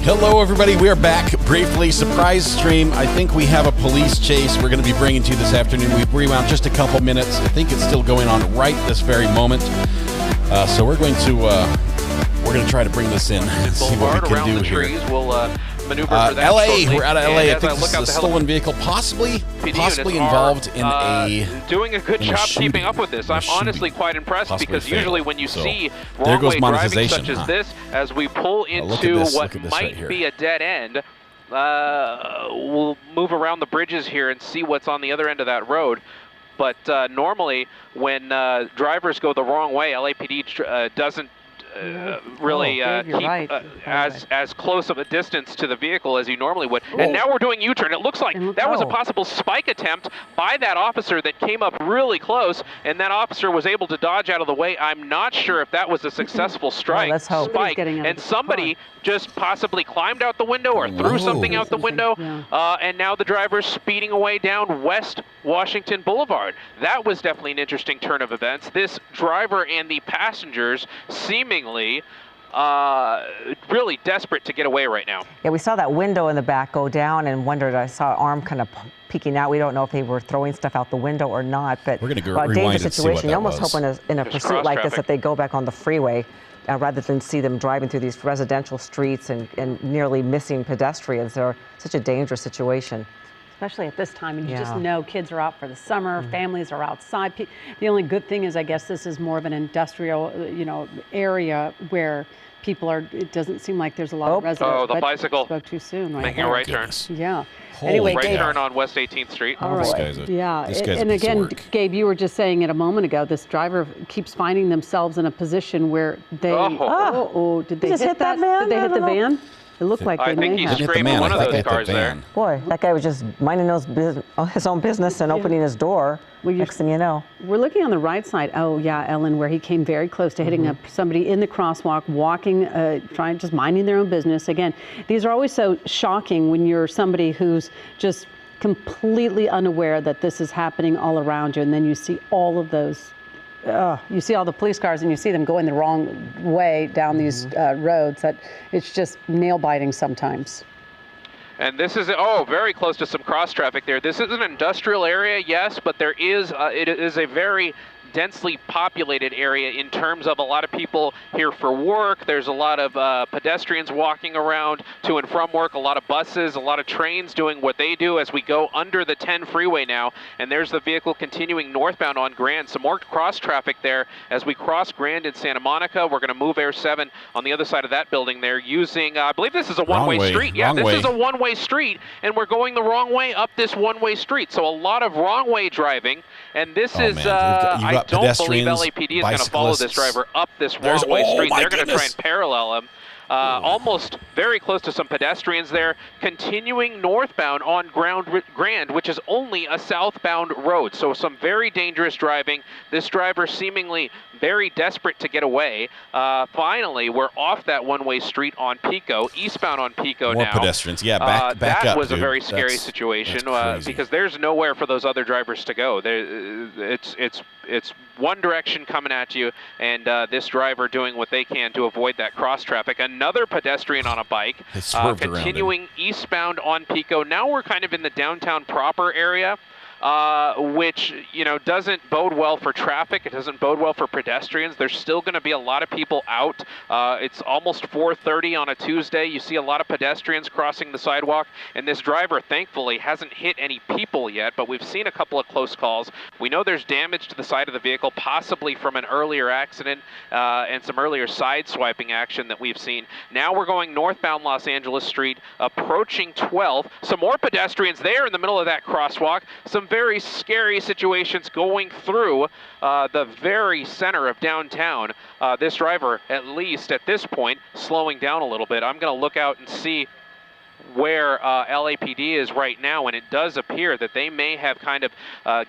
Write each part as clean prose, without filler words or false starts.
Hello, everybody. We are back briefly. Surprise stream. I think we have a police chase we're going to be bringing to you this afternoon. We've rewound just a couple minutes. I think it's still going on right this very moment. So we're going to try to bring this in and see what we can do here. We'll maneuver for that LA. shortly. We're out of LA. I think this is a stolen the vehicle, possibly involved in a doing a good job shooting. keeping up with this. I'm honestly quite impressed because usually when you see there goes wrong-way driving monetization, such as this, as we pull into what might be a dead end, we'll move around the bridges here and see what's on the other end of that road. But normally, when drivers go the wrong way, LAPD doesn't really keep as close of a distance to the vehicle as you normally would. And now we're doing U-turn. It looks like that was a possible spike attempt by that officer that came up really close, and that officer was able to dodge out of the way. I'm not sure if that was a successful strike. Let's hope. Spike, and somebody just possibly climbed out the window or threw something out the window, and now the driver's speeding away down West Washington Boulevard. That was definitely an interesting turn of events. This driver and the passengers seemingly really desperate to get away right now. Yeah, we saw that window in the back go down and wondered, I saw an arm kind of peeking out. We don't know if they were throwing stuff out the window or not, but we're going to go a rewind dangerous and see what situation. that You almost was. hope in a pursuit like this that they go back on the freeway rather than see them driving through these residential streets and nearly missing pedestrians. They're such a dangerous situation. Especially at this time, and you just know kids are out for the summer, families are outside. The only good thing is, I guess, this is more of an industrial, area where people are. It doesn't seem like there's a lot of residents. Oh, the bicycle spoke too soon, right? Making a right turn. Yeah. Holy anyway, right Gabe, turn on West 18th Street. All right. This guy's and a piece of again, work. Gabe, you were just saying it a moment ago. This driver keeps finding themselves in a position where they. Did they hit that van? Did they hit the van? It looked like they may have. I think he's screaming one of those cars there. Boy, that guy was just minding his own business and opening his door. Next thing you know. We're looking on the right side. Oh, yeah, Ellen, where he came very close to hitting somebody in the crosswalk, walking, just minding their own business. Again, these are always so shocking when you're somebody who's just completely unaware that this is happening all around you, and then you see all of those. You see all the police cars and you see them going the wrong way down these roads. That it's just nail biting sometimes. And this is, very close to some cross traffic there. This is an industrial area, yes, but there is, it is a very densely populated area in terms of a lot of people here for work. There's a lot of pedestrians walking around to and from work, a lot of buses, a lot of trains doing what they do as we go under the 10 freeway now. And there's the vehicle continuing northbound on Grand. Some more cross traffic there as we cross Grand in Santa Monica. We're going to move Air 7 on the other side of that building there using, I believe this is a one-way street. Yeah, this is a one-way street, and we're going the wrong way up this one-way street. So a lot lot of wrong-way driving, and this is, I don't believe LAPD is going to follow this driver up this wrong-way street. They're going to try and parallel him. Almost very close to some pedestrians there, continuing northbound on Grand, which is only a southbound road. So some very dangerous driving. This driver seemingly very desperate to get away. Finally, we're off that one-way street on Pico, eastbound on Pico now. More pedestrians, yeah, back up, That was dude. a very scary situation because there's nowhere for those other drivers to go. It's one direction coming at you, and this driver doing what they can to avoid that cross traffic. Another pedestrian on a bike, continuing eastbound on Pico. Now we're kind of in the downtown proper area, which, you know, doesn't bode well for traffic. It doesn't bode well for pedestrians. There's still going to be a lot of people out. It's almost 4:30 on a Tuesday. You see a lot of pedestrians crossing the sidewalk, and this driver, thankfully, hasn't hit any people yet, but we've seen a couple of close calls. We know there's damage to the side of the vehicle, possibly from an earlier accident and some earlier side-swiping action that we've seen. Now we're going northbound Los Angeles Street, approaching 12th. Some more pedestrians there in the middle of that crosswalk. Some very scary situations going through the very center of downtown. This driver, at least at this point, slowing down a little bit. I'm going to look out and see where LAPD is right now, and it does appear that they may have kind of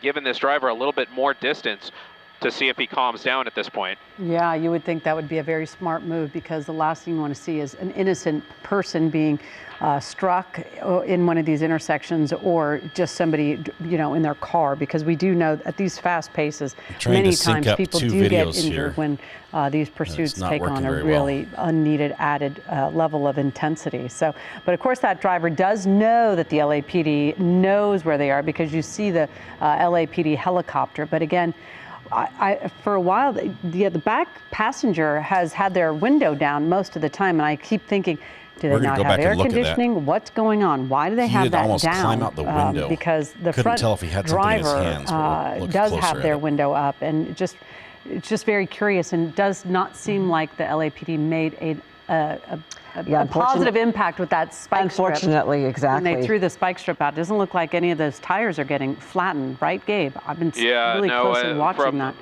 given this driver a little bit more distance to see if he calms down at this point. Yeah, you would think that would be a very smart move, because the last thing you want to see is an innocent person being struck in one of these intersections, or just somebody, you know, in their car, because we do know at these fast paces, many times people do get injured when these pursuits take on a really unneeded added level of intensity. So, but of course that driver does know that the LAPD knows where they are, because you see the LAPD helicopter. But again, for a while, the back passenger has had their window down most of the time, and I keep thinking, do they not have air conditioning? What's going on? Why do they have that almost down? Climb out the window. Because the front driver does have their window up, and it's just very curious, and does not seem like the LAPD made a positive impact with that spike strip. Unfortunately, exactly. When they threw the spike strip out, it doesn't look like any of those tires are getting flattened, right, Gabe? I've been really closely watching that.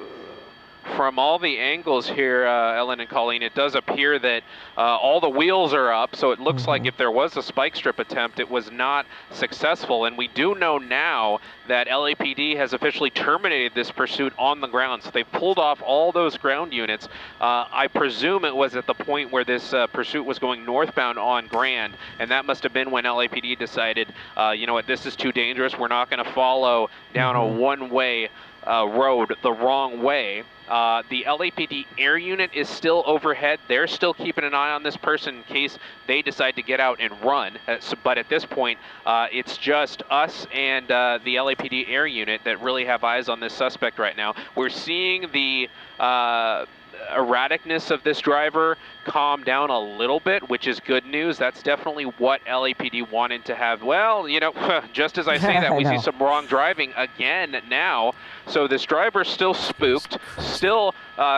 From all the angles here, Ellen and Colleen, it does appear that all the wheels are up, so it looks like if there was a spike strip attempt, it was not successful. And we do know now that LAPD has officially terminated this pursuit on the ground, so they've pulled off all those ground units. I presume it was at the point where this pursuit was going northbound on Grand, and that must have been when LAPD decided, you know what, this is too dangerous, we're not going to follow down a one-way road the wrong way. The LAPD air unit is still overhead. They're still keeping an eye on this person in case they decide to get out and run. But at this point, it's just us and the LAPD air unit that really have eyes on this suspect right now. We're seeing the erraticness of this driver calm down a little bit, which is good news. That's definitely what LAPD wanted to have. Well, you know, just as I say that, we see some wrong driving again now. So this driver's still spooked, still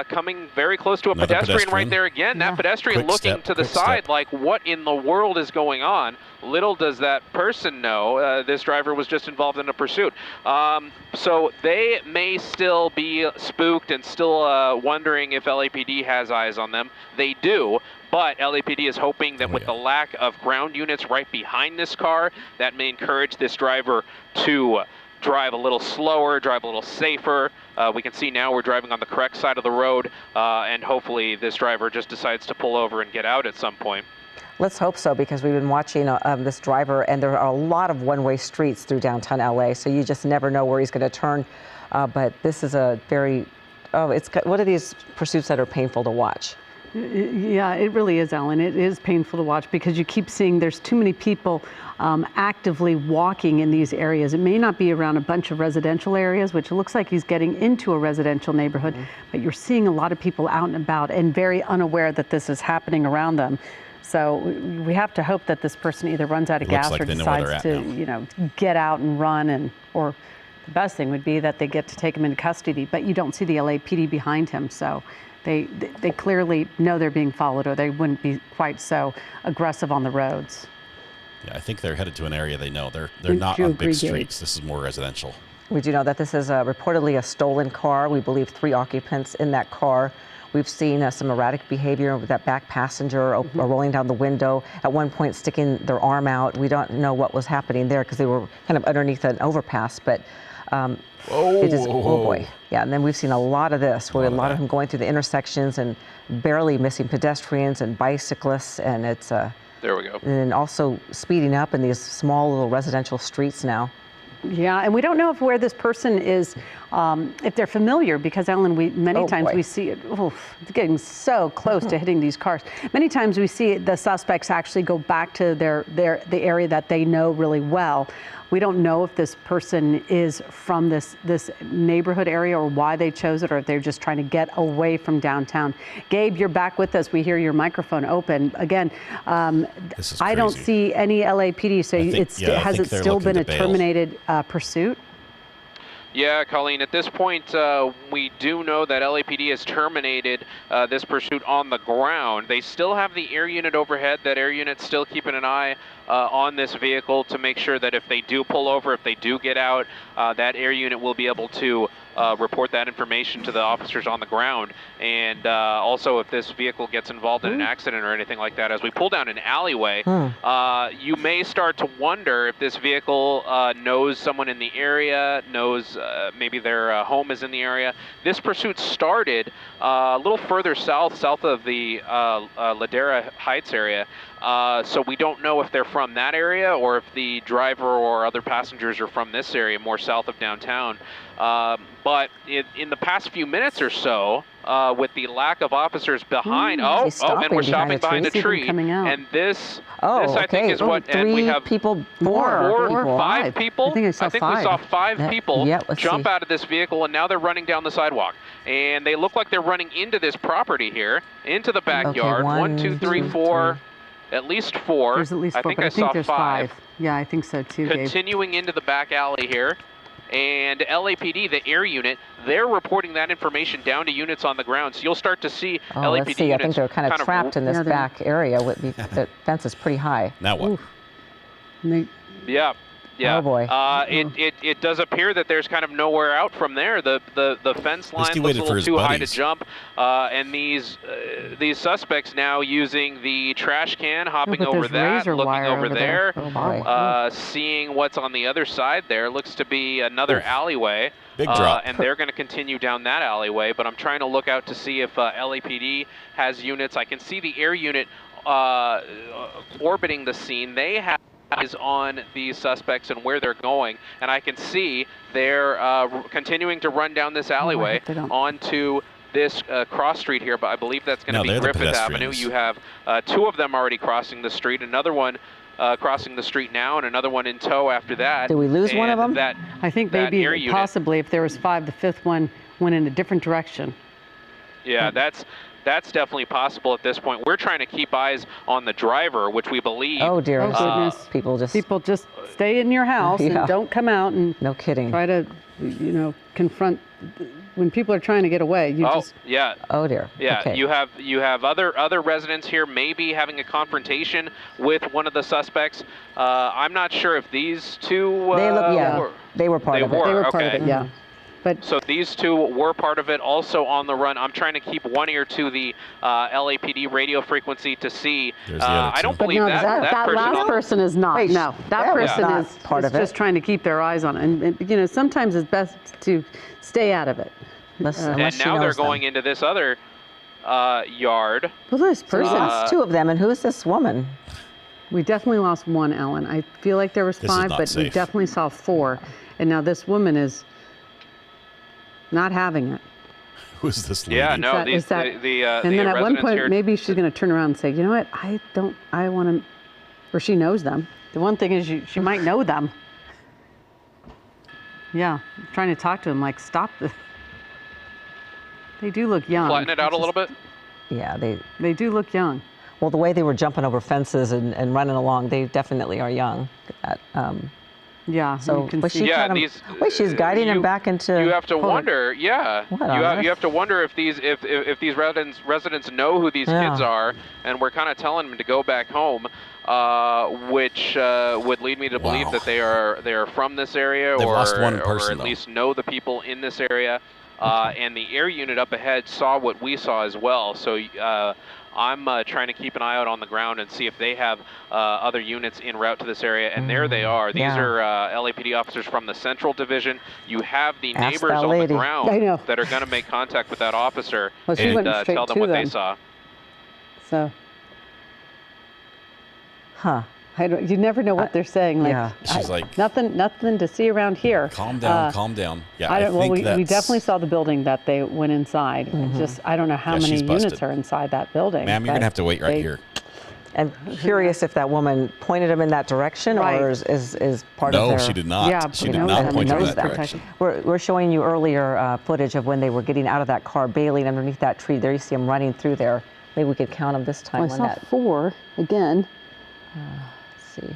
coming very close to a pedestrian right there again. That pedestrian looking to the side like, what in the world is going on? Little does that person know this driver was just involved in a pursuit. So they may still be spooked and still wondering if LAPD has eyes on them. They do, but LAPD is hoping that with the lack of ground units right behind this car, that may encourage this driver to drive a little slower, drive a little safer. We can see now we're driving on the correct side of the road, and hopefully this driver just decides to pull over and get out at some point. Let's hope so, because we've been watching this driver, and there are a lot of one-way streets through downtown LA, so you just never know where he's going to turn. But this is a very, it's one of these pursuits that are painful to watch. Yeah, it really is, Ellen. It is painful to watch, because you keep seeing there's too many people actively walking in these areas. It may not be around a bunch of residential areas, which looks like he's getting into a residential neighborhood, but you're seeing a lot of people out and about and very unaware that this is happening around them. So we have to hope that this person either runs out of gas or decides to, you know, get out and run, and or the best thing would be that they get to take him into custody. But you don't see the LAPD behind him, so they clearly know they're being followed, or they wouldn't be quite so aggressive on the roads. Yeah, I think they're headed to an area they know. They're not on big streets. This is more residential. We do know that this is reportedly a stolen car. We believe 3 occupants in that car. We've seen some erratic behavior with that back passenger rolling down the window, at one point sticking their arm out. We don't know what was happening there, because they were kind of underneath an overpass, but it is, oh boy. Yeah, and then we've seen a lot of this, where a lot of them going through the intersections and barely missing pedestrians and bicyclists, and it's there we go. And also speeding up in these small little residential streets now. Yeah, and we don't know if where this person is, if they're familiar, because Ellen, many times we see it, it's getting so close to hitting these cars. Many times we see the suspects actually go back to the area that they know really well. We don't know if this person is from this neighborhood area, or why they chose it, or if they're just trying to get away from downtown. Gabe, you're back with us. We hear your microphone open. Again, I don't see any LAPD, so has it still been a terminated pursuit? Yeah, Colleen, at this point, we do know that LAPD has terminated this pursuit on the ground. They still have the air unit overhead. That air unit's still keeping an eye on this vehicle to make sure that if they do pull over, if they do get out, that air unit will be able to report that information to the officers on the ground. And also, if this vehicle gets involved in an accident or anything like that, as we pull down an alleyway, you may start to wonder if this vehicle knows someone in the area, knows maybe their home is in the area. This pursuit started a little further south of the Ladera Heights area. So we don't know if they're from that area or if the driver or other passengers are from this area more south of downtown. But in the past few minutes or so, with the lack of officers behind, and we're stopping behind a tree. And this I think is what, and we have people, five people. I think we saw five people jump see. out of this vehicle, and now they're running down the sidewalk. And they look like they're running into this property here, into the backyard. Okay, one, two, three, four. At least four. There's at least four, I think there's five. Yeah, I think so too, Gabe. Continuing into the back alley here. And LAPD, the air unit, they're reporting that information down to units on the ground. So you'll start to see LAPD let's see. units. I think they're kind of trapped in this back area. The fence is pretty high. Now what? Yeah. Oh boy. It does appear that there's kind of nowhere out from there. The fence line looks a little too high to jump, and these suspects now using the trash can, hopping over that, looking over there, seeing what's on the other side there. Looks to be another alleyway. Big drop. And they're going to continue down that alleyway, but I'm trying to look out to see if LAPD has units. I can see the air unit orbiting the scene. They have eyes on these suspects and where they're going, and I can see they're continuing to run down this alleyway onto this cross street here, but I believe that's going to be Griffith Avenue. You have two of them already crossing the street, another one crossing the street now, and another one in tow after that. Did we lose one of them? I think maybe possibly if there was five, the fifth one went in a different direction. Yeah, that's definitely possible at this point. We're trying to keep eyes on the driver, which we believe. Oh dear, goodness! People just stay in your house and don't come out and no kidding. Try to, confront when people are trying to get away. Oh dear. Yeah, okay. you have other residents here maybe having a confrontation with one of the suspects. I'm not sure if these two. They were part of it. They were part of it. Yeah. So these two were part of it, also on the run. I'm trying to keep one ear to the LAPD radio frequency to see. I don't believe that last person is not. Wait, no, that person is part of it. Just trying to keep their eyes on it. And sometimes it's best to stay out of it. And now they're going into this other yard. Well, this person. We lost two of them, and who is this woman? We definitely lost one, Ellen. I feel like there was five, but we definitely saw four. And now this woman is not having it. Who's this lady? Yeah, no, and then at one point, maybe she's going to turn around and say, you know what, I want to, or she knows them. The one thing is she might know them. Yeah, trying to talk to them, like, stop this. They do look young. Flatten it out a little bit? Yeah, they do look young. Well, the way they were jumping over fences and running along, they definitely are young. Yeah. So, she's guiding him back into. You have to wonder. Yeah. You have to wonder if these residents know who these kids are, and we're kind of telling them to go back home, which would lead me to believe that they are from this area, or at least know the people in this area. And the air unit up ahead saw what we saw as well. So I'm trying to keep an eye out on the ground and see if they have other units en route to this area. And there they are. These are LAPD officers from the Central Division. You have the neighbors on the ground that are going to make contact with that officer and tell them what they saw. So, you never know what they're saying. Like, she's like, nothing to see around here. Calm down, calm down. Yeah, we definitely saw the building that they went inside. I don't know how many units are inside that building. Ma'am, you're gonna have to wait right here. And curious if that woman pointed him in that direction, or is part of their... No, she did not. Yeah, she did not point him in that direction. We're showing you earlier footage of when they were getting out of that car, bailing underneath that tree. There you see them running through there. Maybe we could count them this time. I saw four again. See.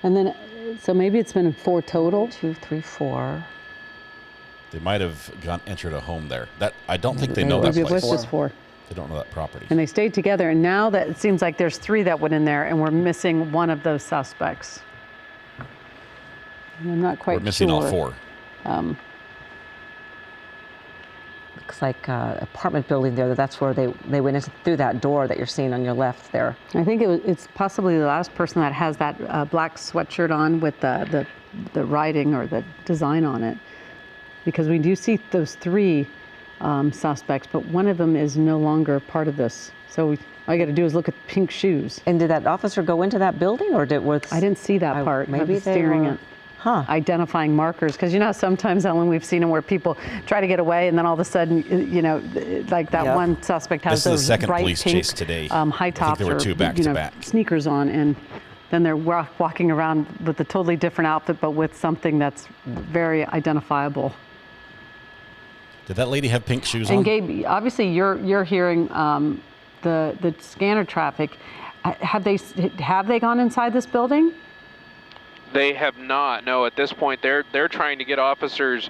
And then, so maybe it's been four total? 2, 3, 4. They might have entered a home there. I don't think they know that place. Maybe it was just 4. They don't know that property. And they stayed together, and now that it seems like there's 3 that went in there, and we're missing one of those suspects. And I'm not quite sure. We're missing all 4. looks like apartment building there. That's where they went into, through that door that you're seeing on your left there. I think it's possibly the last person that has that black sweatshirt on with the writing or the design on it, because we do see those three suspects, but one of them is no longer part of this. So all you got to do is look at the pink shoes. And did that officer go into that building, or I didn't see that part. Maybe I was they staring were, at identifying markers, because you know sometimes, Ellen, we've seen them where people try to get away, and then all of a sudden, you know, like that one suspect has this is those the second bright police pink chase today. high tops there were two back to back. sneakers on, and then they're walking around with a totally different outfit, but with something that's very identifiable. Did that lady have pink shoes on? And Gabe, obviously you're hearing the scanner traffic. Have they gone inside this building? They have not. No, at this point, they're trying to get officers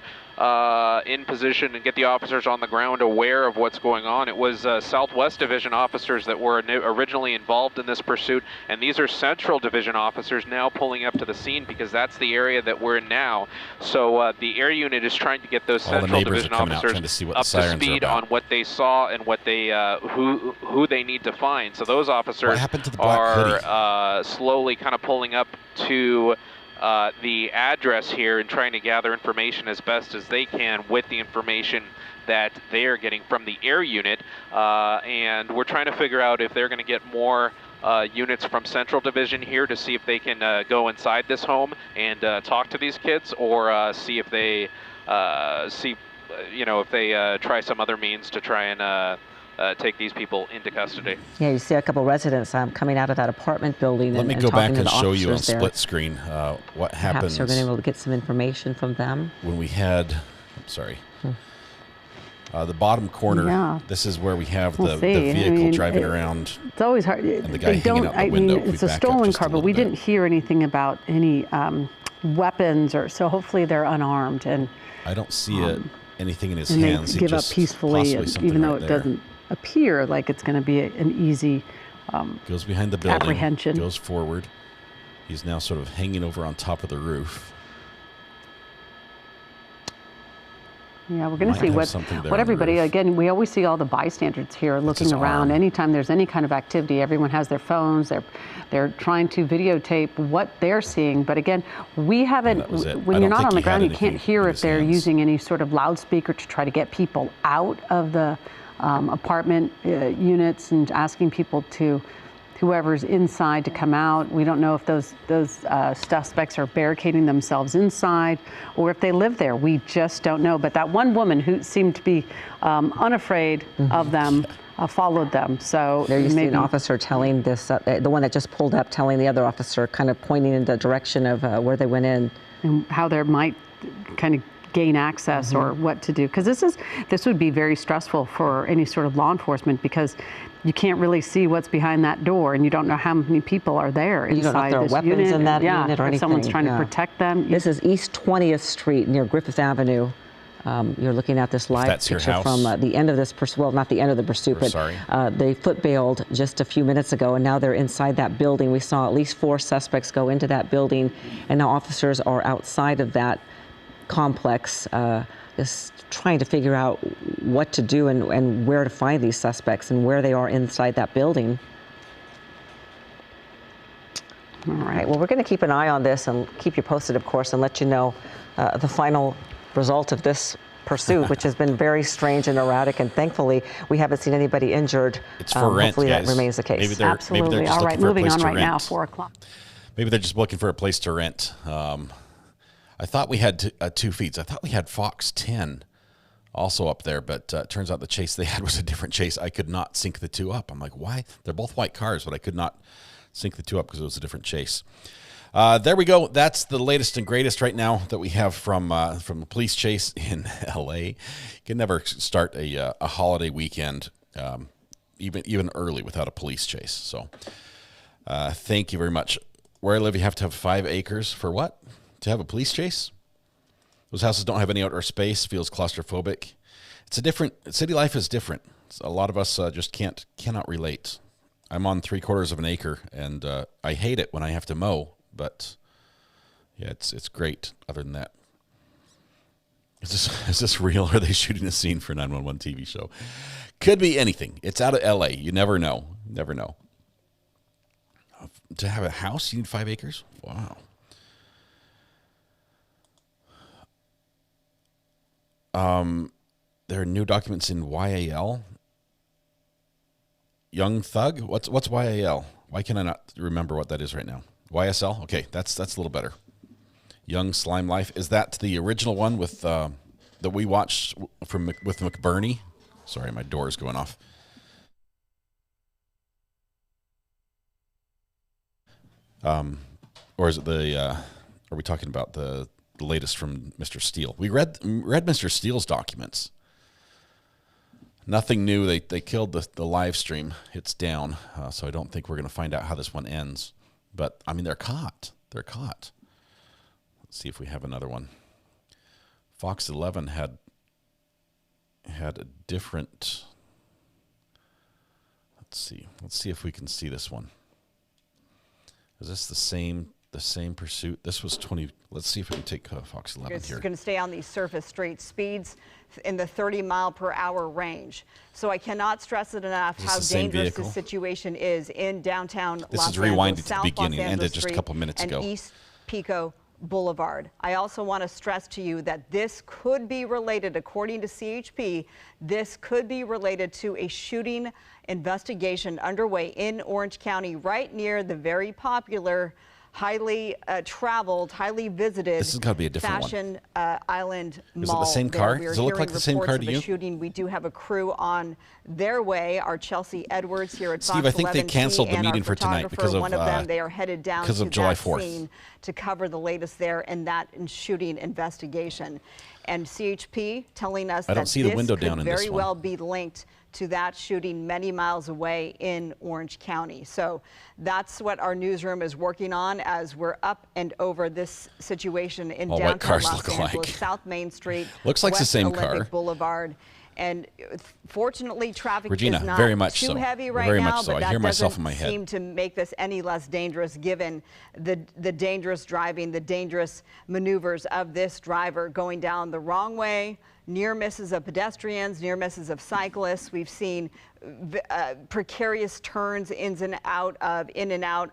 in position and get the officers on the ground aware of what's going on. It was Southwest Division officers that were originally involved in this pursuit, and these are Central Division officers now pulling up to the scene because that's the area that we're in now. So the air unit is trying to get those Central Division officers up to speed on what they saw and what they who they need to find. So those officers are slowly kind of pulling up to the address here and trying to gather information as best as they can with the information that they are getting from the air unit, and we're trying to figure out if they're going to get more units from Central Division here to see if they can go inside this home and talk to these kids, or see if they if they try some other means to try and take these people into custody. Yeah, you see a couple residents coming out of that apartment building. Let me go back and show you on split screen what happened. Perhaps you're going to be able to get some information from them. When we had, the bottom corner, this is where we have the vehicle driving around. It's always hard. And the guy hanging out the window. It's a stolen car, but we didn't hear anything about any weapons, so hopefully they're unarmed. And I don't see anything in his and hands. They give up peacefully, even though it doesn't appear like it's going to be an easy goes behind the building, apprehension. Goes forward. He's now sort of hanging over on top of the roof. Yeah, we're going to see what everybody, again, we always see all the bystanders here looking around. Anytime there's any kind of activity, everyone has their phones. They're trying to videotape what they're seeing. But again, we haven't, when you're not on the ground, you can't hear if they're using any sort of loudspeaker to try to get people out of the apartment units and asking people to, whoever's inside, to come out. We don't know if those suspects are barricading themselves inside or if they live there. We just don't know. But that one woman who seemed to be unafraid of them followed them. So there you see an officer telling this, the one that just pulled up, telling the other officer, kind of pointing in the direction of where they went in. And how there might kind of gain access or what to do, because this would be very stressful for any sort of law enforcement, because you can't really see what's behind that door, and you don't know how many people are there inside. You don't know if there are weapons unit. in that unit or anything. If someone's trying to protect them. This is East 20th Street near Griffith Avenue. You're looking at this live picture from the end of this pursuit. Well, not the end of the pursuit, but they foot bailed just a few minutes ago, and now they're inside that building. We saw at least 4 suspects go into that building, and now officers are outside of that complex, just trying to figure out what to do and where to find these suspects and where they are inside that building. All right, well, we're going to keep an eye on this and keep you posted, of course, and let you know the final result of this pursuit, which has been very strange and erratic, and thankfully we haven't seen anybody injured. It's for rent, hopefully guys. that remains the case. Absolutely. All right, moving on right now, 4 o'clock. Maybe they're just looking for a place to rent. I thought we had 2 feeds. I thought we had Fox 10 also up there, but it turns out the chase they had was a different chase. I could not sync the 2 up. I'm like, why? They're both white cars, but I could not sync the 2 up because it was a different chase. There we go. That's the latest and greatest right now that we have from the police chase in L.A. You can never start a holiday weekend even early without a police chase. So thank you very much. Where I live, you have to have 5 acres for what? To have a police chase? Those houses don't have any outdoor space, feels claustrophobic. It's a different, city life is different. A lot of us just cannot relate. I'm on 3/4 of an acre, and I hate it when I have to mow, but yeah, it's great other than that. Is this real? Or are they shooting a scene for a 911 TV show? Could be anything. It's out of LA. You never know. Never know. To have a house, you need 5 acres? Wow. There are new documents in YAL. Young Thug? What's YAL? Why can I not remember what that is right now? YSL? Okay, that's a little better. Young Slime Life. Is that the original one with that we watched with McBurney? Sorry, my door is going off. Or is it are we talking about the latest from Mr. Steele? We read Mr. Steele's documents. Nothing new. They killed the live stream. It's down. So I don't think we're going to find out how this one ends. But, I mean, they're caught. They're caught. Let's see if we have another one. Fox 11 had a different... Let's see. Let's see if we can see this one. Is this the same pursuit? This was 20. Let's see if we can take Fox 11 It's here. going to stay on these surface street speeds in the 30-mile-per-hour range. So I cannot stress it enough how dangerous this situation is in downtown Los Angeles, rewinded to the South beginning. Los Ended Angeles just a Street, couple minutes and ago. East Pico Boulevard. I also want to stress to you that this could be related, according to CHP, this could be related to a shooting investigation underway in Orange County, right near the very popular, highly traveled, highly visited This has got to be a different Fashion Island Mall. Is it the same car? We're Does it look like hearing the same car reports to of a you? shooting. We do have a crew on their way. Our Chelsea Edwards here at Steve, Fox I think they 11, canceled the and meeting our for tonight photographer, because of, one of them. They are headed down because to of July that 4th. scene to cover the latest there in that shooting investigation. And CHP telling us I don't that see the this window could down in this very one. well be linked to that shooting many miles away in Orange County. So that's what our newsroom is working on as we're up and over this situation in All white downtown cars Los look Angeles, alike. South Main Street, Looks like the West same Olympic car. Boulevard. And fortunately, traffic Regina, is not very much too so. heavy right Very now, much so. but I that hear myself doesn't in my head. seem to make this any less dangerous given the dangerous driving, the dangerous maneuvers of this driver going down the wrong way, near misses of pedestrians, near misses of cyclists. We've seen precarious turns in and out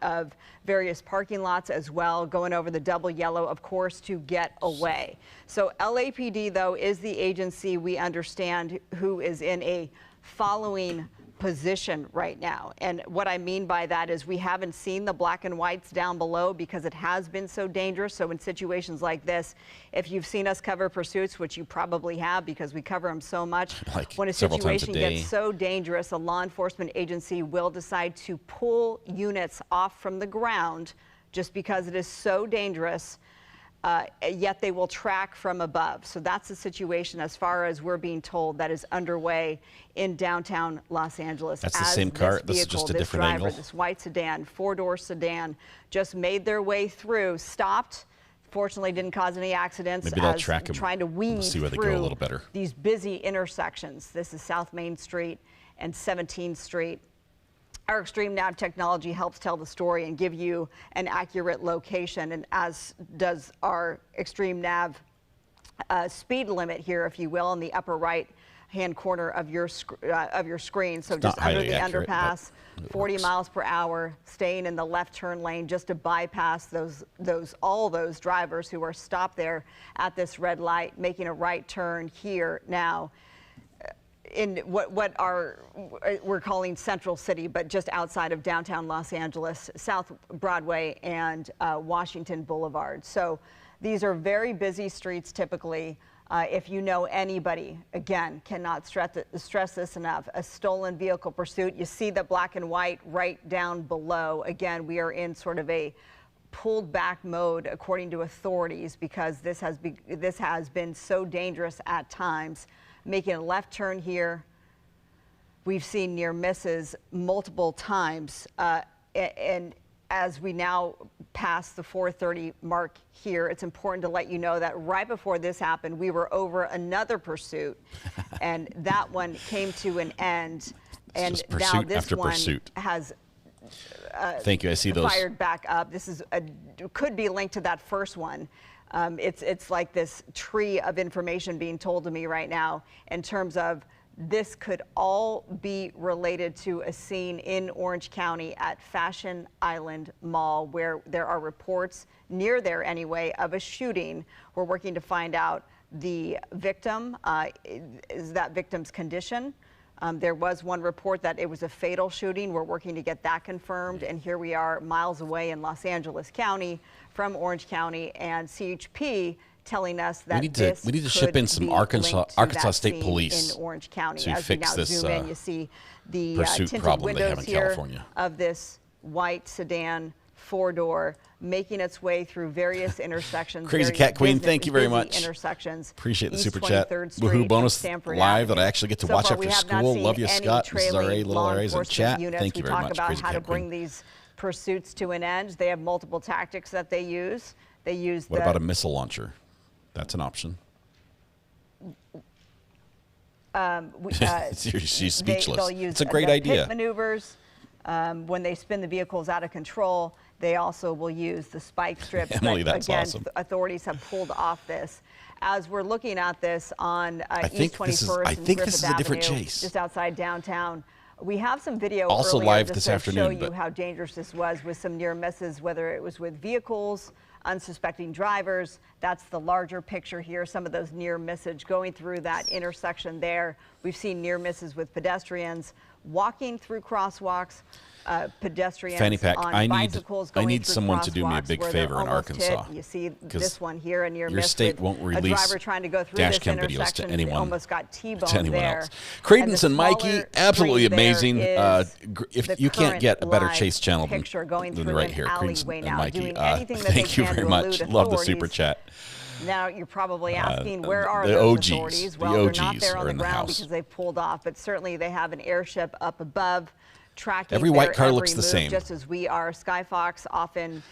of various parking lots as well, going over the double yellow, of course, to get away. So LAPD, though, is the agency we understand who is in a following position right now. And what I mean by that is we haven't seen the black and whites down below because it has been so dangerous. So in situations like this, if you've seen us cover pursuits, which you probably have because we cover them so much, Like when a several times a situation day. gets so dangerous, a law enforcement agency will decide to pull units off from the ground just because it is so dangerous. Yet they will track from above. So that's the situation, as far as we're being told, that is underway in downtown Los Angeles. That's the same car. This is just a different driver, angle. This white sedan, 4-door sedan, just made their way through, stopped. Fortunately, didn't cause any accidents. Maybe they'll as track 'em. trying to weave We'll see where they go a through little better. these busy intersections. This is South Main Street and 17th Street. Our Extreme Nav technology helps tell the story and give you an accurate location, and as does our Extreme Nav speed limit here, if you will, in the upper right-hand corner of your screen. So It's just not under highly the accurate, underpass, but it 40 works. miles per hour, staying in the left turn lane just to bypass all those drivers who are stopped there at this red light, making a right turn here now in what we're calling Central City, but just outside of downtown Los Angeles, South Broadway and Washington Boulevard. So these are very busy streets typically. If you know anybody, again, cannot stress this enough, a stolen vehicle pursuit, you see the black and white right down below. Again, we are in sort of a pulled back mode according to authorities because this has been so dangerous at times. Making a left turn here, we've seen near misses multiple times, and as we now pass the 4:30 mark here, it's important to let you know that right before this happened, we were over another pursuit, and that one came to an end, and just now pursuit this after one pursuit. has Thank you. I see those. fired back up. This is could be linked to that first one. It's like this tree of information being told to me right now in terms of this could all be related to a scene in Orange County at Fashion Island Mall, where there are reports near there anyway of a shooting. We're working to find out the victim, is that victim's condition. There was one report that it was a fatal shooting. We're working to get that confirmed. And here we are miles away in Los Angeles County from Orange County, and CHP telling us that we need to ship in some Arkansas State Police in Orange County. to As fix we now this zoom in, you see the pursuit tinted problem they have windows in here California. of this white sedan 4-door making its way through various intersections. Crazy various Cat Queen, busy- thank you very busy much. Intersections. Appreciate the East super chat. 23rd Street Woohoo and bonus Stanford live Avenue. that I actually get to So watch far, after we have not school. seen Love you, any Scott. This is our trailing little law areas in enforcement chat. units. Thank you We very talk much, about Crazy how to Cat bring Queen. these pursuits to an end. They have multiple tactics that they use. They use What about a missile launcher? That's an option. She's speechless. They'll use It's a great the idea. pit maneuvers. When they spin the vehicles out of control, they also will use the spike strips. Emily, But that's again, awesome. Authorities have pulled off this. As we're looking at this on think East this is- 21st I and think Griffith this is a different Avenue, chase. just outside downtown. We have some video Also earlier live just this to afternoon, show you but- how dangerous this was with some near misses, whether it was with vehicles, unsuspecting drivers. That's the larger picture here. Some of those near misses going through that intersection there. We've seen near misses with pedestrians walking through crosswalks, pedestrians Fanny Pack, on I bicycles going need through someone to do me a crosswalks big where they're favor in almost Arkansas, hit. You see 'cause this one here, a near your miss state with won't a release driver trying to go through dash this cam videos to intersection. They anyone- almost got T-boned to anyone there. else. Credence And and the Mikey, smaller absolutely screen there amazing. is If the you can't current get a better live chase channel picture going than through right an here, Credence alleyway and now, Mikey. doing anything that Thank they you can very to much. elude Love the super authorities. chat. Now you're probably asking, where are the those OGs, authorities? the Well, they're not OGs there on are the in the ground house. because they've pulled off, but certainly they have an airship up above tracking Every white their car every looks the move, same. just as we are. Skyfox often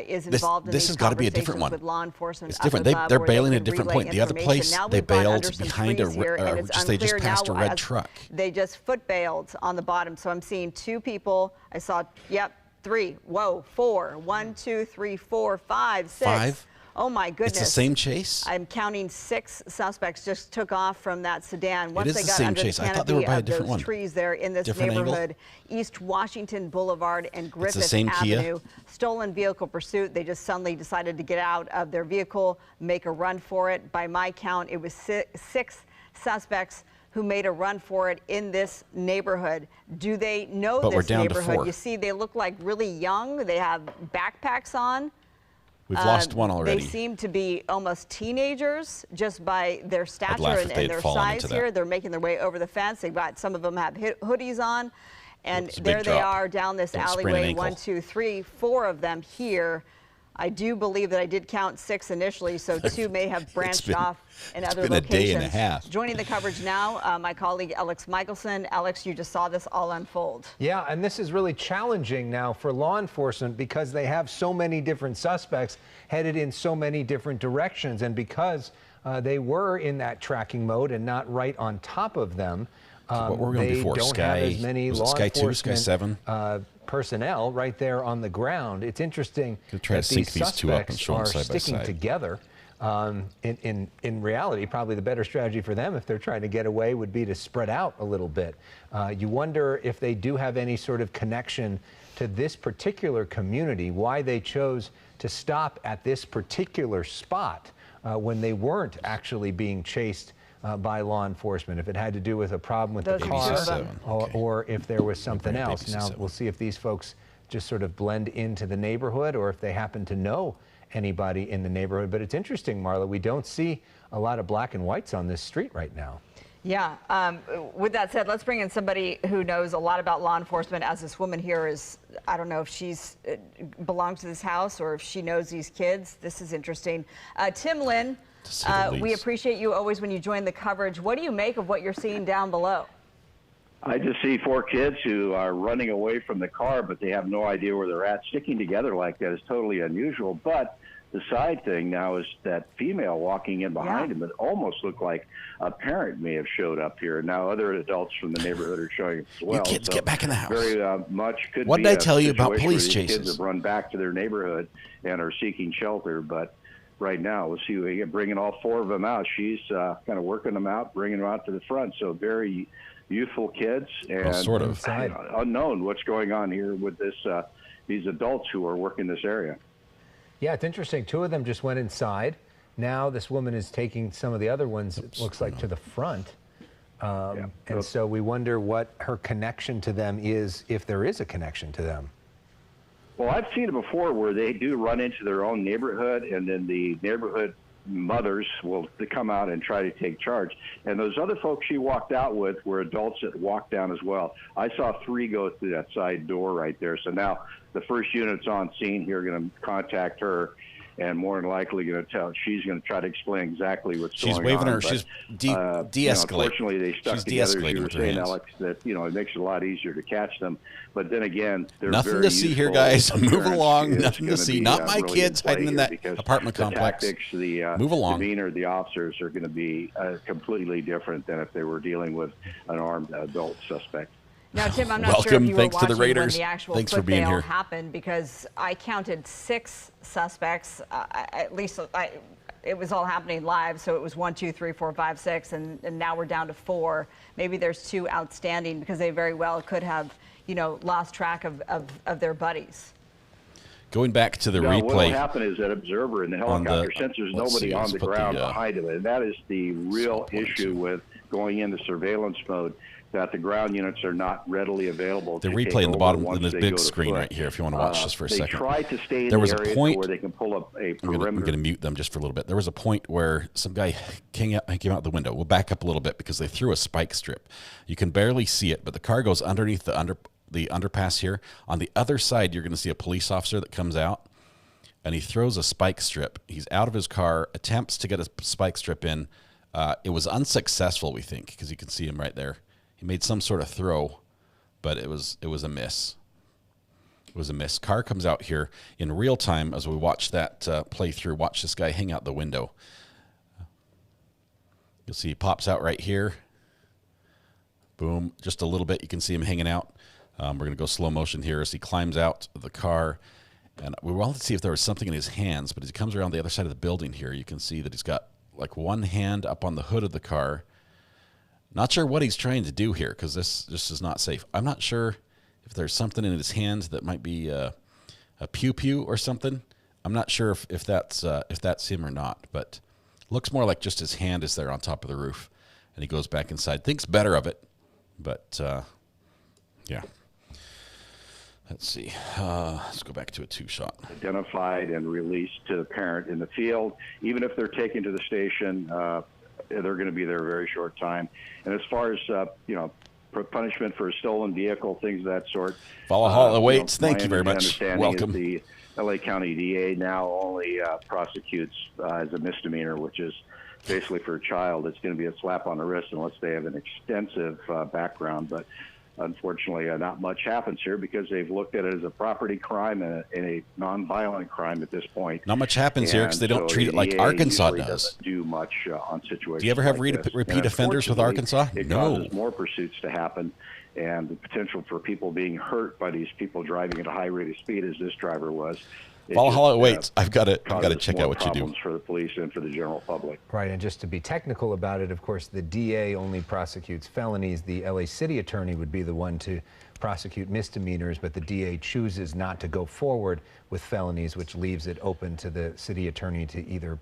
is involved in this these has gotta be a different conversations one. with law enforcement. It's up different. above They're where they bailing can at a different relay point. The other information. place, Now they we've gone bailed under some behind a trees here, and re- it's they just unclear passed a now red as truck. They just foot bailed on the bottom. So I'm seeing two people. I saw, yep, three. Whoa, four. 1, 2, 3, 4, 5, 6. 5? Oh my goodness. It's the same chase? I'm counting 6 suspects just took off from that sedan. Once is they the got same under chase. the I thought they were canopy by a of different those one. trees there in this Different angle? neighborhood, East Washington Boulevard and Griffith same Kia? Avenue. Stolen vehicle pursuit. They just suddenly decided to get out of their vehicle, make a run for it. By my count, it was 6 suspects who made a run for it in this neighborhood. Do they know But we're this down to neighborhood? 4. You see, they look like really young. They have backpacks on. We've lost one already. They seem to be almost teenagers just by their stature laugh if and they'd their fallen size into that. here. They're making their way over the fence. They've got, some of them have hoodies on. And It's a big there they drop. are down this Don't sprain an alleyway. ankle. 1, 2, 3, 4 of them here. I do believe that I did count 6 initially, so 2 may have branched been- off in it's other been a locations. day and a half. Joining the coverage now, my colleague Alex Michelson. Alex, you just saw this all unfold. Yeah, and this is really challenging now for law enforcement because they have so many different suspects headed in so many different directions, and because they were in that tracking mode and not right on top of them, what were we on they before? don't Sky- have as many was it law Sky 2, Sky enforcement 7? Personnel right there on the ground. It's interesting Could try that to sync these these two up and suspects show them are side by sticking side. together. In reality, probably the better strategy for them if they're trying to get away would be to spread out a little bit. You wonder if they do have any sort of connection to this particular community, why they chose to stop at this particular spot when they weren't actually being chased by law enforcement, if it had to do with a problem with Those the are car, 7. or if there was something Maybe else. Now, 7. we'll see if these folks just sort of blend into the neighborhood or if they happen to know anybody in the neighborhood. But it's interesting, Marla, we don't see a lot of black and whites on this street right now. Yeah. With that said, let's bring in somebody who knows a lot about law enforcement, as this woman here is. I don't know if she's belongs to this house or if she knows these kids. This is interesting. Tim Lynn, To say the we least. appreciate you always when you join the coverage. What do you make of what you're seeing down below? I just see 4 kids who are running away from the car, but they have no idea where they're at. Sticking together like that is totally unusual. But the side thing now is that female walking in behind him. It almost looked like a parent may have showed up here. Now other adults from the neighborhood are showing up as well. You kids, get back in the house. Very much could What be did I a tell you about situation police where these chases? Kids have run back to their neighborhood and are seeking shelter, but right now. We'll see. We get bringing all 4 of them out. She's kind of working them out, bringing them out to the front. So very youthful kids, and Well, sort of. unknown what's going on here with this these adults who are working this area. Yeah, it's interesting. 2 of them just went inside. Now this woman is taking some of the other ones, it looks like, to the front. And so we wonder what her connection to them is, if there is a connection to them. Well, I've seen it before where they do run into their own neighborhood, and then the neighborhood mothers will come out and try to take charge. And those other folks she walked out with were adults that walked down as well. I saw 3 go through that side door right there. So now the first unit's on scene here, going to contact her, and more than likely going to tell. She's going to try to explain exactly what's going on. She's waving her. But, she's de-escalating. Unfortunately, they stuck She's together. As de-escalating you were with her saying, hands. Alex, that it makes it a lot easier to catch them. But then again, they're Nothing very to see here, useful. guys. Move Appearance along. is Nothing to gonna see. be, Not my really kids in play hiding in here, that because apartment the complex. Tactics, the Move along. demeanor of the officers are going to be completely different than if they were dealing with an armed adult suspect. Now, Tim, I'm not sure Welcome. if you Thanks were to the watching Raiders. when the actual Thanks for foot being bail here. happened, because I counted 6 suspects. At least it was all happening live, so it was 1, 2, 3, 4, 5, 6, and now we're down to 4. Maybe there's 2 outstanding, because they very well could have, lost track of their buddies. Going back to the What will replay. happen is that observer in the helicopter, since there's let's nobody see, on let's the put ground the, behind him, and that is the real issue with going into surveillance mode, that the ground units are not readily available. The to replay take in the over bottom, once in this they big go to screen foot. right here, if you want to watch this for a they second. tried to stay in There the was a area point. where they can pull up a I'm perimeter. going to mute them just for a little bit. There was a point where some guy came out the window. We'll back up a little bit because they threw a spike strip. You can barely see it, but the car goes underneath the underpass here. On the other side, you're going to see a police officer that comes out, and he throws a spike strip. He's out of his car, attempts to get a spike strip in. It was unsuccessful, we think, because you can see him right there. He made some sort of throw, but it was a miss. It was a miss. Car comes out here in real time as we watch that play through. Watch this guy hang out the window. You'll see he pops out right here. Boom, just a little bit. You can see him hanging out. We're going to go slow motion here as he climbs out of the car. And we wanted to see if there was something in his hands, but as he comes around the other side of the building here, you can see that he's got like one hand up on the hood of the car. Not sure what he's trying to do here, because this is not safe. I'm not sure if there's something in his hands that might be a pew-pew or something. I'm not sure if that's him or not, but looks more like just his hand is there on top of the roof. And he goes back inside. Thinks better of it, but yeah. Let's see. Let's go back to a 2-shot. Identified and released to the parent in the field. Even if they're taken to the station, they're going to be there a very short time. And as far as punishment for a stolen vehicle, things of that sort. Valhalla awaits. Thank my you very much. understanding Welcome. is the LA County DA now only prosecutes as a misdemeanor, which is basically for a child. It's going to be a slap on the wrist unless they have an extensive background. But unfortunately, not much happens here because they've looked at it as a property crime and a nonviolent crime at this point. Not much happens here because they don't treat it like Arkansas does. Doesn't do much on situations. Do you ever have like this. repeat And offenders with Arkansas? It No. causes more pursuits to happen, and the potential for people being hurt by these people driving at a high rate of speed, as this driver was. Valhalla awaits. I've got to causes check more out what you do. problems for the police and for the general public. Right, and just to be technical about it, of course, the DA only prosecutes felonies. The LA City Attorney would be the one to prosecute misdemeanors, but the DA chooses not to go forward with felonies, which leaves it open to the City Attorney to either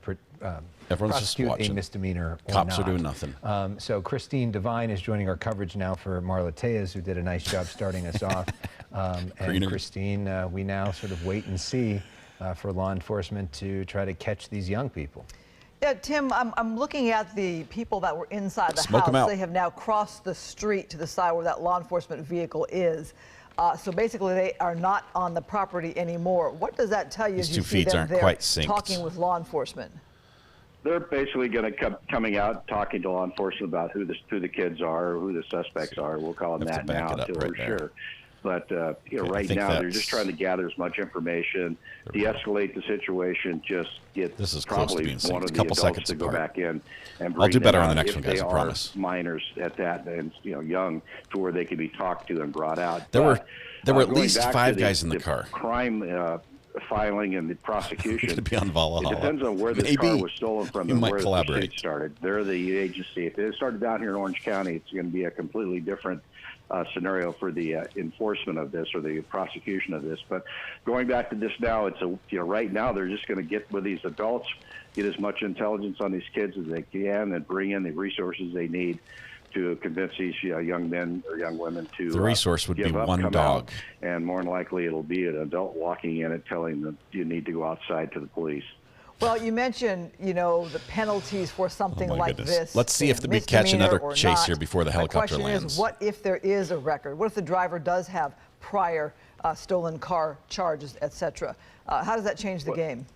Everyone's just prosecute watching. a misdemeanor or Cops not. are doing nothing. So Christine Devine is joining our coverage now for Marla Tejas, who did a nice job starting us off. And Greener. Christine, we now sort of wait and see for law enforcement to try to catch these young people. Yeah, Tim, I'm looking at the people that were inside the Smoke 'em house. out. They have now crossed the street to the side where that law enforcement vehicle is. So basically, they are not on the property anymore. What does that tell you These as two you see feeds them aren't there quite synced. talking with law enforcement? They're basically going to coming out, talking to law enforcement about who the kids are, or who the suspects are. We'll call them Have to that back now it up until right we're there. sure. But I right think now they're that's- just trying to gather as much information, de-escalate the situation, just get This is close to probably being synced. one of a the couple adults seconds to go apart. back in and I'll bring do better them on the out next if one, guys, they I are promise. minors at that, and young, to where they can be talked to and brought out. There were But, at going least back to 5 guys in the car. Crime filing and the prosecution. Could be on Valhalla. It depends on where this Maybe. car was stolen from You and might where collaborate. the pursuit started. They're the agency. If it started down here in Orange County, it's going to be a completely different scenario for the enforcement of this or the prosecution of this. But going back to this now, it's right now they're just going to get with these adults, get as much intelligence on these kids as they can, and bring in the resources they need to convince these young men or young women to The resource would be give up, one come dog. out, and more than likely it'll be an adult walking in and telling them you need to go outside to the police. Well, you mentioned, the penalties for something Oh my like goodness. this. Let's see if we catch misdemeanor another or chase not. here before the helicopter My question lands. is, what if there is a record? What if the driver does have prior stolen car charges, etc.? How does that change the game?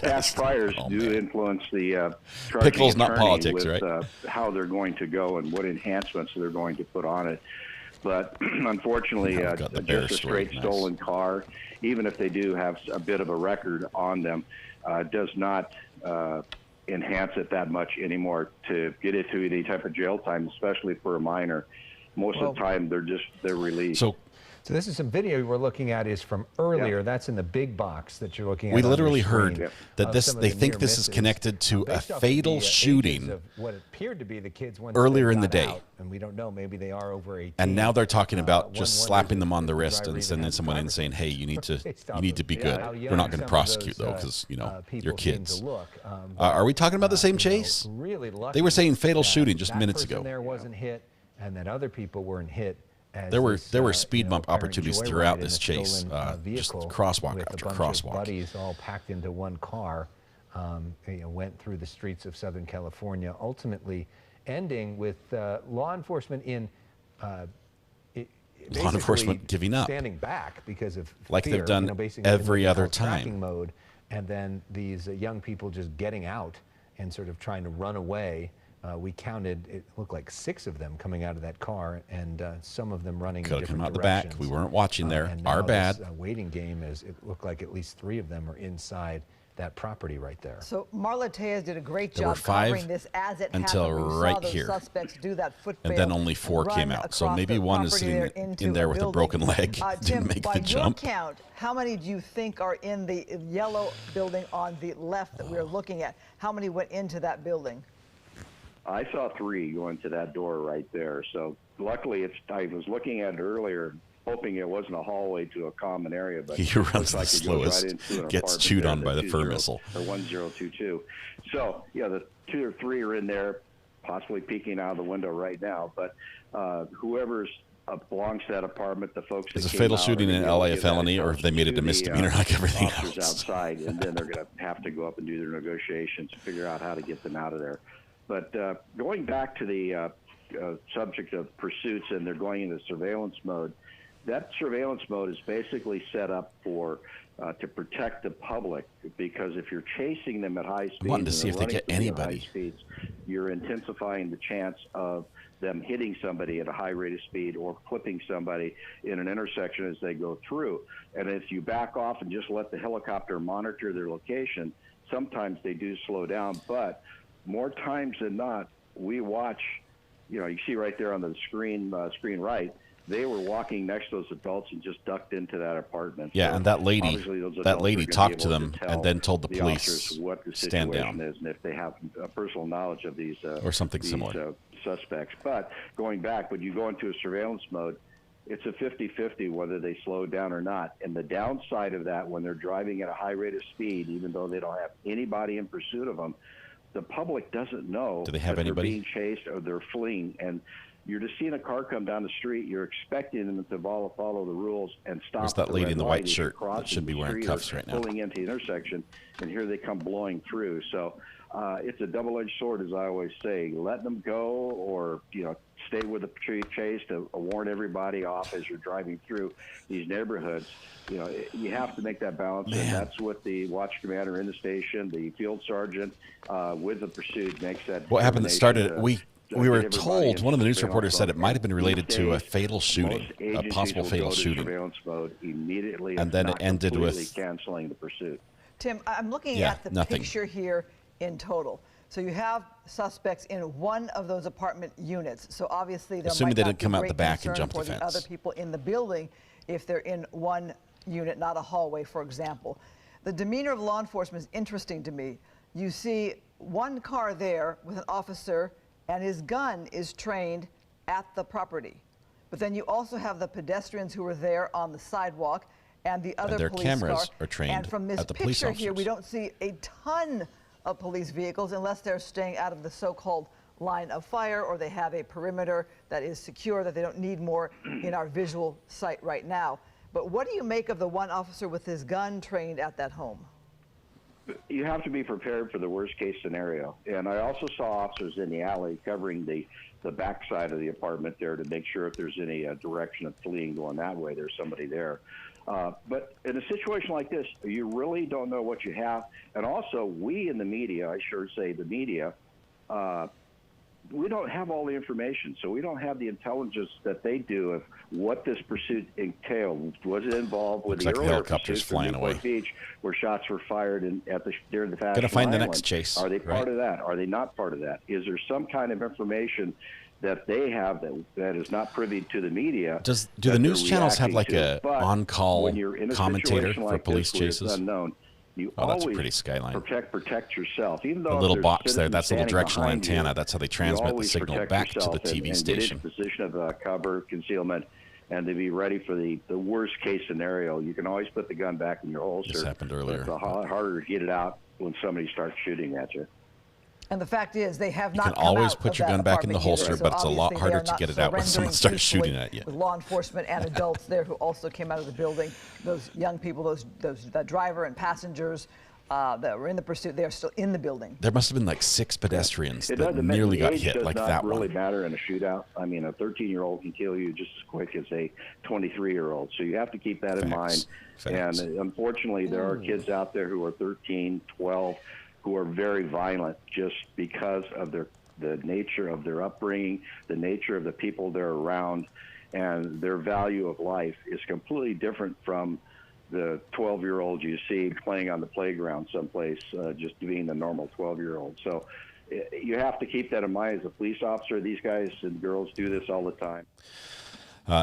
Past priors do influence the charging Pickles, not attorney politics, with, right? how they're going to go and what enhancements they're going to put on it. But unfortunately, Now we've got the bear just a story. straight Nice. stolen car, even if they do have a bit of a record on them, does not enhance it that much anymore to get it to any type of jail time, especially for a minor. Most of the time, they're released. So this is some video we're looking at is from earlier. That's in the big box that you're looking at. We on literally your screen heard of that some of they the think near this is misses. connected to a Based off of fatal the ages shooting of what appeared to be the kids once earlier they in the got day. out, and we don't know, maybe they are over 18. And now they're talking about One just wonders slapping if them on the the wrist driver and even sending has someone in driver's saying, "Hey, you need to based off be of good. how We're young not going some to of prosecute those, though, because people you're seem kids." to look. Are we talking about the same chase? Really They were saying fatal that shooting just that minutes person ago. There wasn't hit, and that other people weren't hit. As There were this, speed bump apparent opportunities joyride throughout in this a chase, stolen, just vehicle crosswalk with after a bunch crosswalk. Of buddies all packed into one car, went through the streets of Southern California, ultimately ending with law enforcement in Law enforcement giving up, standing back because of like fear, they've done basically every in what they other call tracking time. mode, and then these young people just getting out and sort of trying to run away. We counted, it looked like 6 of them coming out of that car, and some of them running in Could have come different out the back. directions. We weren't watching there. And Our now bad. This, waiting game, as it looked like at least 3 of them are inside that property right there. So Marla Tejas did a great There were job 5 covering this as it until happened. We saw right those here. suspects do that foot And fail, then only 4 came run out. So across maybe the one is property sitting there into in there with a building. broken leg, Tim, didn't make by the jump. your count, how many do you think are in the yellow building on the left that we're looking at? How many went into that building? I saw 3 go into that door right there. So luckily, I was looking at it earlier, hoping it wasn't a hallway to a common area. But He who runs the like it goes slowest right into an gets apartment chewed there, on the by the 20 fur missile. Or 1022. So the 2 or 3 are in there, possibly peeking out of the window right now. But whoever's belongs to that apartment, the folks that Is a came fatal out are shooting gonna in be able LA to a give that felony, or if they made it a intelligence to the, misdemeanor like everything officers else? outside, and then they're going to have to go up and do their negotiations to figure out how to get them out of there. But going back to the subject of pursuits, and they're going into surveillance mode, that surveillance mode is basically set up for to protect the public, because if you're chasing them at high speeds, wanting to see if they get anybody. high speeds, you're intensifying the chance of them hitting somebody at a high rate of speed or clipping somebody in an intersection as they go through. And if you back off and just let the helicopter monitor their location, sometimes they do slow down. But more times than not, we watch, you see right there on the screen right, they were walking next to those adults and just ducked into that apartment. Yeah, So and that obviously those adults are gonna be talked to able them tell and then told the officers police, what the stand situation down. is, and if they have personal knowledge of these Or something these, similar. Suspects. But going back, when you go into a surveillance mode, it's a 50-50 whether they slow down or not. And the downside of that, when they're driving at a high rate of speed, even though they don't have anybody in pursuit of them, the public doesn't know Do they have that anybody? they're being chased or they're fleeing. And you're just seeing a car come down the street. You're expecting them to follow the rules and stop. There's that at the lady red in the light white as you're shirt that crossing should be the wearing street cuffs or right now. pulling into the intersection, and here they come blowing through. So it's a double-edged sword, as I always say. Let them go, or stay with the chase to warn everybody off as you're driving through these neighborhoods. You have to make that balance, and that's what the watch commander in the station, the field sergeant with the pursuit makes that. What happened that started, we were get everybody told, one of the news into reporters said it might have been related to a These days, fatal shooting, most a agencies possible will fatal go to shooting. surveillance mode immediately, And if then it not ended with- completely canceling the pursuit. Tim, I'm looking Yeah, at the nothing. picture here in total. So you have suspects in one of those apartment units. So obviously there Assuming might they not didn't be come out great the back and concern jump the for the fence. other people in the building if they're in one unit, not a hallway, for example. The demeanor of law enforcement is interesting to me. You see one car there with an officer, and his gun is trained at the property. But then you also have the pedestrians who are there on the sidewalk and the other their police cameras car. are trained and from this at the police picture here, we officers. don't see a ton of police vehicles unless they're staying out of the so-called line of fire, or they have a perimeter that is secure, that they don't need more in our visual sight right now. But what do you make of the one officer with his gun trained at that home? You have to be prepared for the worst case scenario. And I also saw officers in the alley covering the backside of the apartment there to make sure if there's any direction of fleeing going that way, there's somebody there. But in a situation like this, you really don't know what you have. And also, we in the media, I sure say the media, we don't have all the information, so we don't have the intelligence that they do of what this pursuit entailed. Was it involved with Looks the like the earlier helicopter's pursuit from flying Newport away. Beach, where shots were fired during the Fashion Gotta find the Island? next chase, Are they part right? of that? Are they not part of that? Is there some kind of information that they have that is not privy to the media? Do that the news they're channels have like reacting a to? But on-call when you're in a commentator situation for like police this where it's chases? unknown, you Oh, that's a always pretty skyline. protect yourself. Even though The if little there's box there, citizens that's a little standing directional behind you, antenna. That's how they you transmit the always signal protect back to the yourself TV and station. Get into a position of cover, concealment, and to be ready for the worst case scenario. You can always put the gun back in your holster. This happened earlier. It's a lot harder to get it out when somebody starts shooting at you. And the fact is, they have You not can come always out put of your that gun back in the apartment either. holster, So but it's a lot obviously they harder are to not get it out when someone surrendering starts peacefully shooting at you. With law enforcement and adults there who also came out of the building, those young people, that driver and passengers that were in the pursuit, they are still in the building. There must have been like 6 pedestrians It that doesn't nearly the got age hit, does like not that really one. matter in a shootout. I mean, a 13-year-old can kill you just as quick as a 23-year-old. So you have to keep that in mind. Facts. And unfortunately, there are kids out there who are 13, 12, who are very violent just because of the nature of their upbringing, the nature of the people they're around, and their value of life is completely different from the 12-year-old you see playing on the playground someplace, just being the normal 12-year-old. So you have to keep that in mind as a police officer. These guys and girls do this all the time.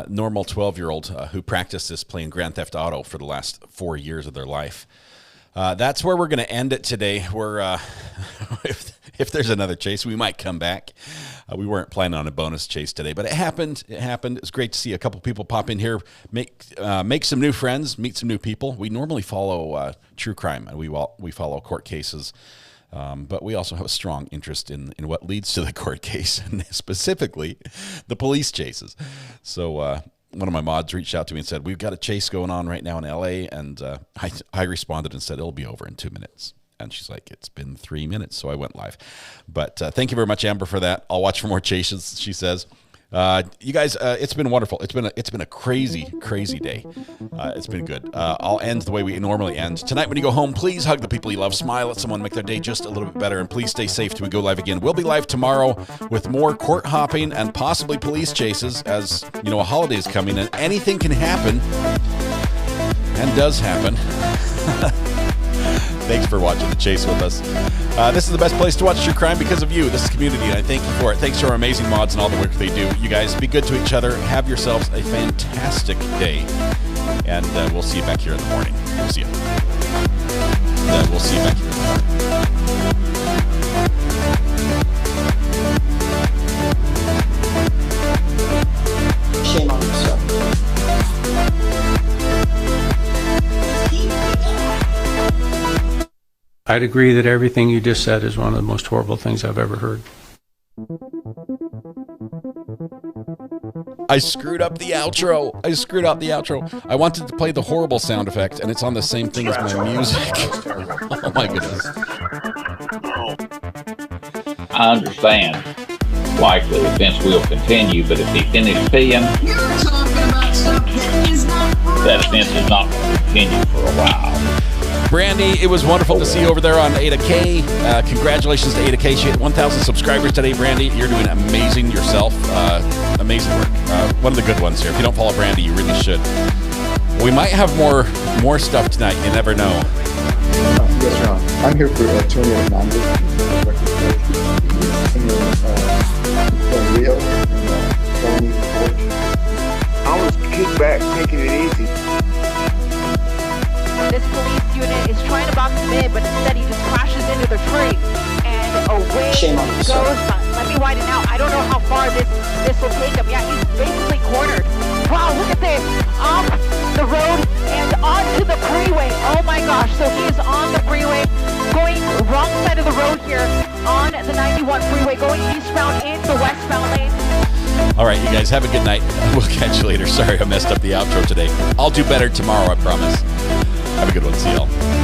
Normal 12-year-old who practiced this playing Grand Theft Auto for the last 4 years of their life. That's where we're going to end it today. We're if there's another chase, we might come back. We weren't planning on a bonus chase today, but it happened. It happened. It's great to see a couple people pop in here, make some new friends, meet some new people. We normally follow true crime, and we follow court cases, but we also have a strong interest in what leads to the court case, and specifically the police chases. So one of my mods reached out to me and said, "We've got a chase going on right now in LA," and I responded and said, "It'll be over in 2 minutes." And she's like, "It's been 3 minutes," so I went live. But thank you very much, Amber, for that. I'll watch for more chases, she says. You guys, it's been wonderful. It's been a crazy day. It's been good. I'll end the way we normally end. Tonight when you go home, please hug the people you love, smile at someone, make their day just a little bit better, and please stay safe till we go live again. We'll be live tomorrow with more court hopping and possibly police chases, as you know, a holiday is coming and anything can happen, and does happen. Thanks for watching The Chase with us. This is the best place to watch true crime because of you. This is community, and I thank you for it. Thanks to our amazing mods and all the work they do. You guys, be good to each other. Have yourselves a fantastic day, and we'll see you back here in the morning. We'll see you. We'll see you back here in the morning. Shame on yourself. I'd agree that everything you just said is one of the most horrible things I've ever heard. I screwed up the outro. I wanted to play the horrible sound effect, and it's on the same thing as my music. Oh my goodness. I understand. Likely the offense will continue, but if he finishes paying, that offense is not going to continue for a while. Brandy, it was wonderful to see you over there on Ada K. Congratulations to Ada K. She had 1,000 subscribers today, Brandy. You're doing amazing yourself. Amazing work. One of the good ones here. If you don't follow Brandy, you really should. We might have more stuff tonight. You never know. Yes, Ron. I'm here for terminate non-work. Rio and felony porch. I was kicked back, taking it easy. widen out. I don't know how far this will take him. Yeah, he's basically cornered. Wow, look at this. Off the road and onto the freeway. Oh my gosh, so he is on the freeway, going wrong side of the road here on the 91 freeway, going eastbound in the westbound lane. All right, you guys have a good night. We'll catch you later. Sorry I messed up the outro today. I'll do better tomorrow, I promise. Have a good one. See y'all.